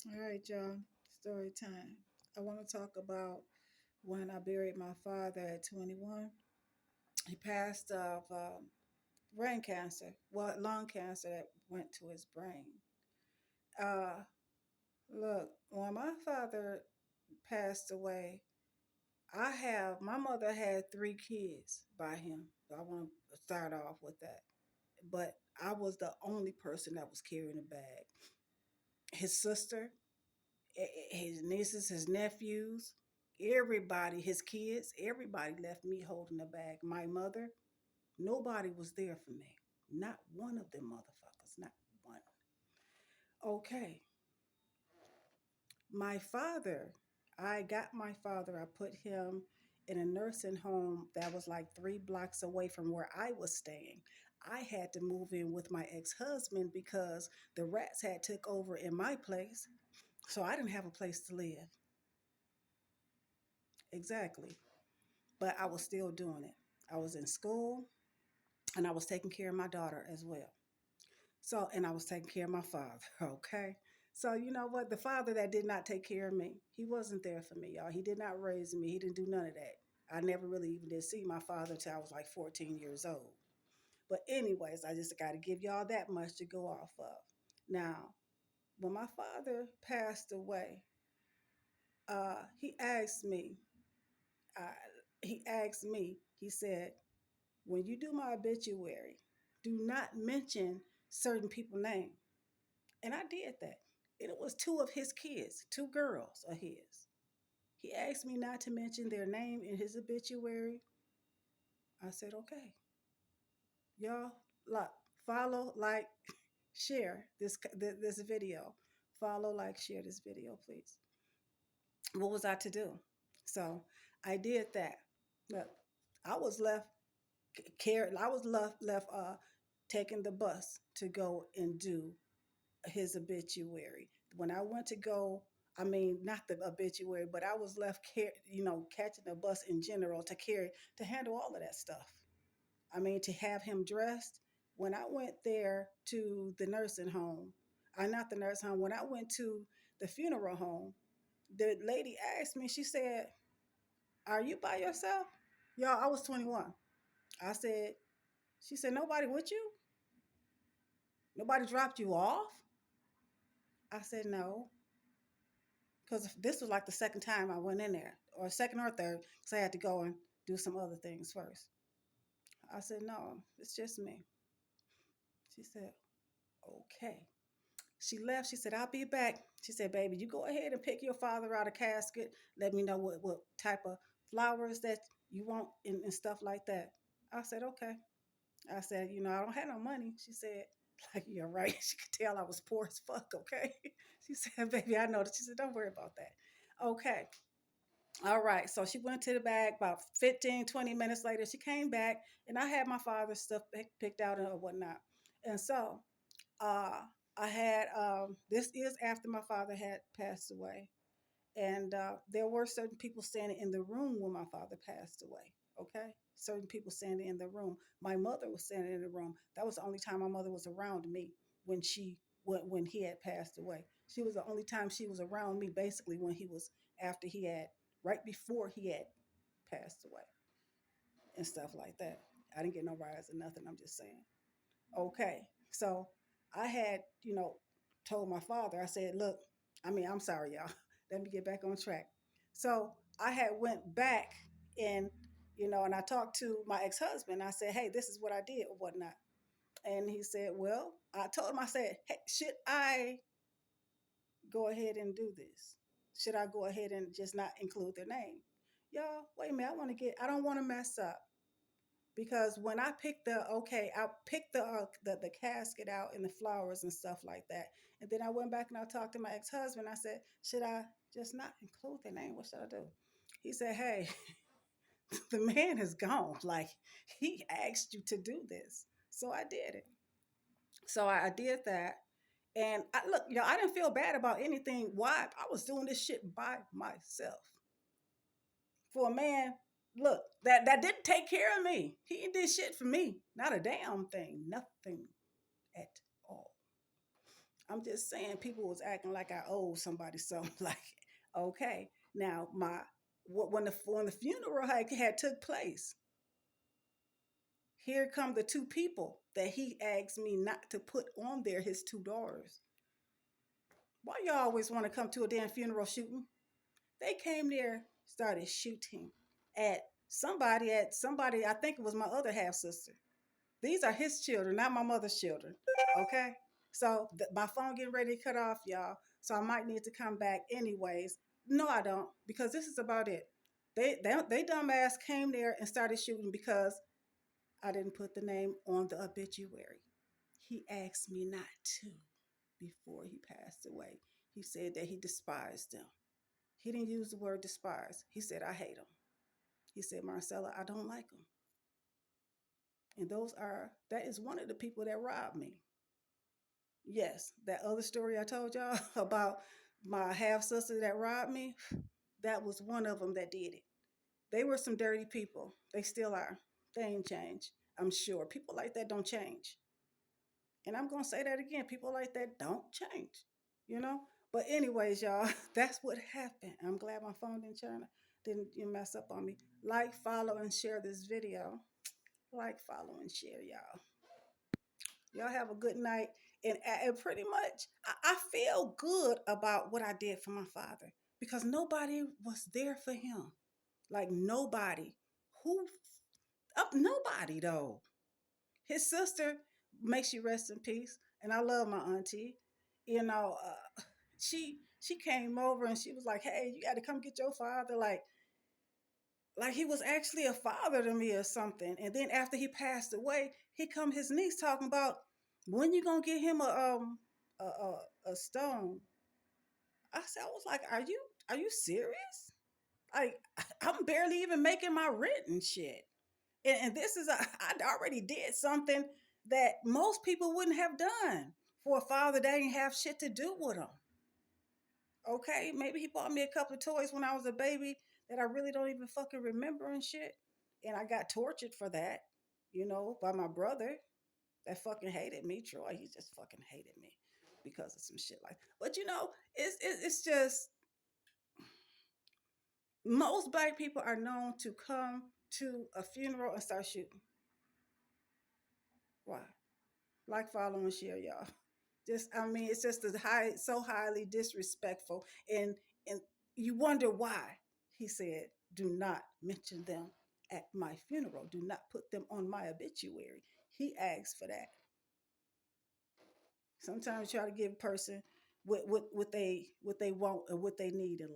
All right, y'all. Story time. I want to talk about when I buried my father at 21. He passed of brain cancer, well, lung cancer that went to his brain. Uh, Look, when my father passed away, my mother had three kids by him. So I want to start off with that. But I was the only person that was carrying a bag. His sister, his nieces, his nephews, everybody, his kids, everybody left me holding the bag. My mother, nobody was there for me. Not one of them motherfuckers. Not one. Okay. My father, I got my father, I put him in a nursing home that was like 3 blocks away from where I was staying. I had to move in with my ex-husband because the rats had took over in my place, so I didn't have a place to live. Exactly. But I was still doing it. I was in school and I was taking care of my daughter as well. So, and I was taking care of my father, okay? So, you know what? The father that did not take care of me, he wasn't there for me, y'all. He did not raise me. He didn't do none of that. I never really even did see my father until I was like 14 years old. But, anyways, I just got to give y'all that much to go off of. Now, when my father passed away, he asked me, uh, he said, when you do my obituary, do not mention certain people's name. And I did that. And it was two of his kids, two girls of his. He asked me not to mention their name in his obituary. I said, okay. Y'all, like, follow, like, share this video. Follow, like, share this video, please. What was I to do? So I did that. Look, I was left I was left taking the bus to go and do his obituary. When I went to go, I mean, not the obituary, but I was left, catching the bus in general to handle all of that stuff. I mean, to have him dressed. When I went there to the nursing home, not the nursing home, when I went to the funeral home, the lady asked me, she said, are you by yourself? Y'all, I was 21. I said, she said, nobody with you? Nobody dropped you off? I said, no. Because this was like the second time I went in there, or second or third, because I had to go and do some other things first. I said, no, it's just me. She said, okay. She left. She said, I'll be back. She said, baby, you go ahead and pick your father out of casket. Let me know what type of flowers that you want and stuff like that. I said, okay. I said, I don't have no money. She said, like, you're right. She could tell I was poor as fuck, okay? She said, baby, I know that. She said, don't worry about that. Okay. All right. So she went to the bag about 15, 20 minutes later. She came back and I had my father's stuff picked out and whatnot. And so uh, I had, this is after my father had passed away. And there were certain people standing in the room when my father passed away. Okay. Certain people standing in the room. My mother was standing in the room. That was the only time my mother was around me when he had passed away. She was the only time she was around me basically when he was after he had right before he had passed away and stuff like that. I didn't get no rise or nothing. I'm just saying. Okay. So I had, told my father, I said, look, I'm sorry, y'all. Let me get back on track. So I had went back and, and I talked to my ex-husband. I said, hey, this is what I did or whatnot. And he said, well, I told him, I said, hey, should I go ahead and do this? Should I go ahead and just not include their name? Y'all, wait a minute. I don't want to mess up because when I picked the casket out and the flowers and stuff like that, and then I went back and I talked to my ex husband. I said, should I just not include their name? What should I do? He said, hey, the man is gone. Like he asked you to do this, so I did it. So I did that, and I didn't feel bad about anything. Why? I was doing this shit by myself for a man, look, that didn't take care of me. He did shit for me. Not a damn thing. Nothing at all. I'm just saying people was acting like I owed somebody something. Like, okay, now when the funeral had took place, here come the two people that he asked me not to put on there. His two daughters. Why y'all always want to come to a damn funeral shooting? They came there, started shooting at somebody. I think it was my other half sister. These are his children, not my mother's children. Okay. So my phone getting ready to cut off, y'all. So I might need to come back anyways. No, I don't, because this is about it. They dumbass came there and started shooting because I didn't put the name on the obituary. He asked me not to before he passed away. He said that he despised them. He didn't use the word despise. He said, I hate them. He said, Marcella, I don't like them. And that is one of the people that robbed me. Yes, that other story I told y'all about my half sister that robbed me, that was one of them that did it. They were some dirty people. They still are. They ain't changed. I'm sure. People like that don't change. And I'm going to say that again. People like that don't change, you know? But, anyways, y'all, that's what happened. I'm glad my phone didn't mess up on me. Like, follow, and share this video. Like, follow, and share, y'all. Y'all have a good night. And pretty much, I feel good about what I did for my father because nobody was there for him. Like, nobody. Who? Nobody, though. His sister makes you rest in peace. And I love my auntie. You know, she came over and she was like, "Hey, you got to come get your father." Like he was actually a father to me or something. And then after he passed away, he come his niece talking about when you gonna get him a stone. I was like, are you serious? Like I'm barely even making my rent and shit. And this is I'd already did something that most people wouldn't have done for a father that didn't have shit to do with him. Okay, maybe he bought me a couple of toys when I was a baby that I really don't even fucking remember and shit. And I got tortured for that, by my brother that fucking hated me. Troy, he just fucking hated me because of some shit like. But it's just most black people are known to come to a funeral and start shooting. Why? Like, follow, and share, y'all. I mean, it's just so highly disrespectful, and you wonder why. He said, "Do not mention them at my funeral. Do not put them on my obituary." He asked for that. Sometimes you try to give a person what they want and what they need in life.